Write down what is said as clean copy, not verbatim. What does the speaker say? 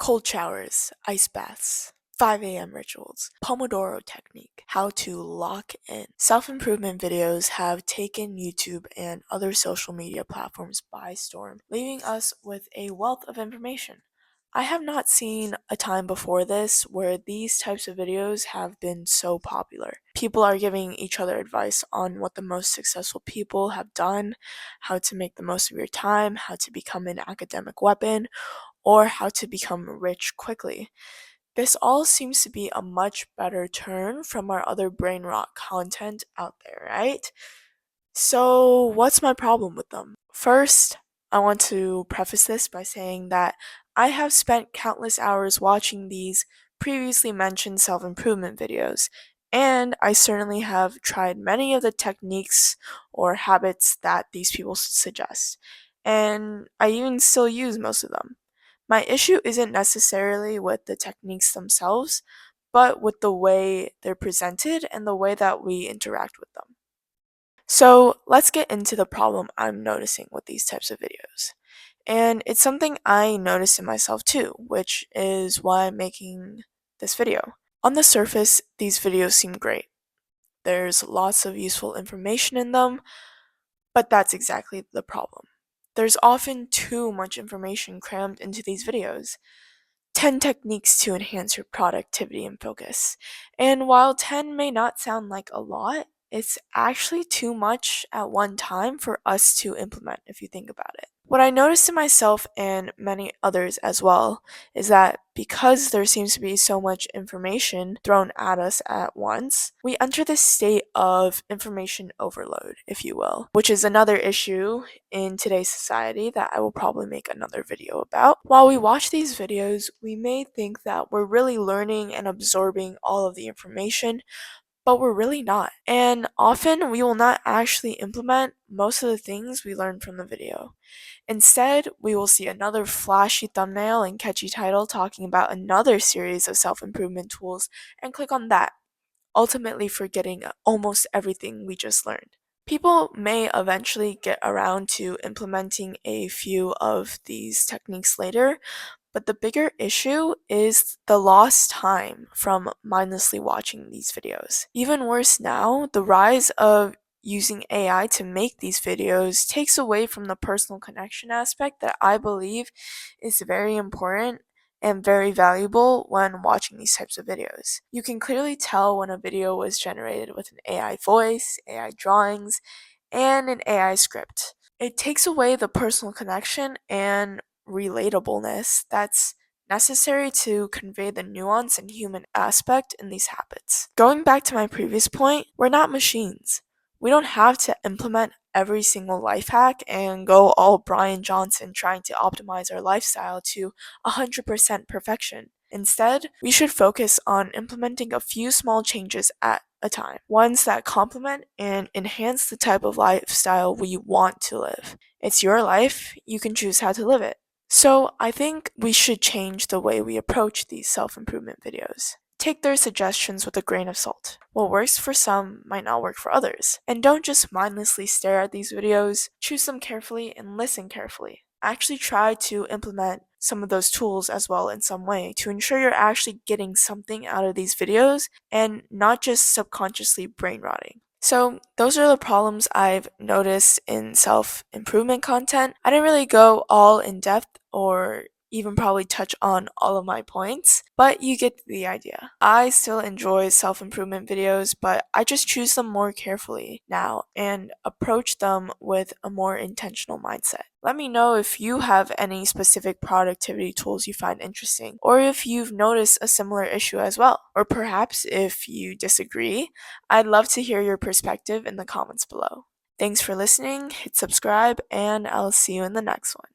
Cold showers, ice baths, 5 a.m. rituals, Pomodoro technique, how to lock in. Self-improvement videos have taken YouTube and other social media platforms by storm, leaving us with a wealth of information. I have not seen a time before this where these types of videos have been so popular. People are giving each other advice on what the most successful people have done, how to make the most of your time, how to become an academic weapon, or how to become rich quickly. This all seems to be a much better turn from our other brain rot content out there, right? So, what's my problem with them? First, I want to preface this by saying that I have spent countless hours watching these previously mentioned self improvement videos, and I certainly have tried many of the techniques or habits that these people suggest, and I even still use most of them. My issue isn't necessarily with the techniques themselves, but with the way they're presented and the way that we interact with them. So let's get into the problem I'm noticing with these types of videos. And it's something I noticed in myself too, which is why I'm making this video. On the surface, these videos seem great. There's lots of useful information in them, but that's exactly the problem. There's often too much information crammed into these videos. 10 techniques to enhance your productivity and focus. And while 10 may not sound like a lot, it's actually too much at one time for us to implement if you think about it. What I noticed in myself and many others as well is that because there seems to be so much information thrown at us at once, we enter this state of information overload, if you will, which is another issue in today's society that I will probably make another video about. While we watch these videos, we may think that we're really learning and absorbing all of the information, but we're really not. And often we will not actually implement most of the things we learn from the video. Instead, we will see another flashy thumbnail and catchy title talking about another series of self improvement tools and click on that, ultimately forgetting almost everything we just learned. People may eventually get around to implementing a few of these techniques later, but the bigger issue is the lost time from mindlessly watching these videos. Even worse now, the rise of using AI to make these videos takes away from the personal connection aspect that I believe is very important and very valuable when watching these types of videos. You can clearly tell when a video was generated with an AI voice, AI drawings, and an AI script. It takes away the personal connection and relatableness that's necessary to convey the nuance and human aspect in these habits. Going back to my previous point, we're not machines. We don't have to implement every single life hack and go all Brian Johnson trying to optimize our lifestyle to 100% perfection. Instead, we should focus on implementing a few small changes at a time, ones that complement and enhance the type of lifestyle we want to live. It's your life, you can choose how to live it. So, I think we should change the way we approach these self improvement videos. Take their suggestions with a grain of salt. What works for some might not work for others. And don't just mindlessly stare at these videos, choose them carefully and listen carefully. Actually try to implement some of those tools as well in some way to ensure you're actually getting something out of these videos and not just subconsciously brain rotting. So, those are the problems I've noticed in self improvement content. I didn't really go all in depth or even probably touch on all of my points, but you get the idea. I still enjoy self improvement videos, but I just choose them more carefully now and approach them with a more intentional mindset. Let me know if you have any specific productivity tools you find interesting, or if you've noticed a similar issue as well. Or perhaps if you disagree, I'd love to hear your perspective in the comments below. Thanks for listening, hit subscribe, and I'll see you in the next one.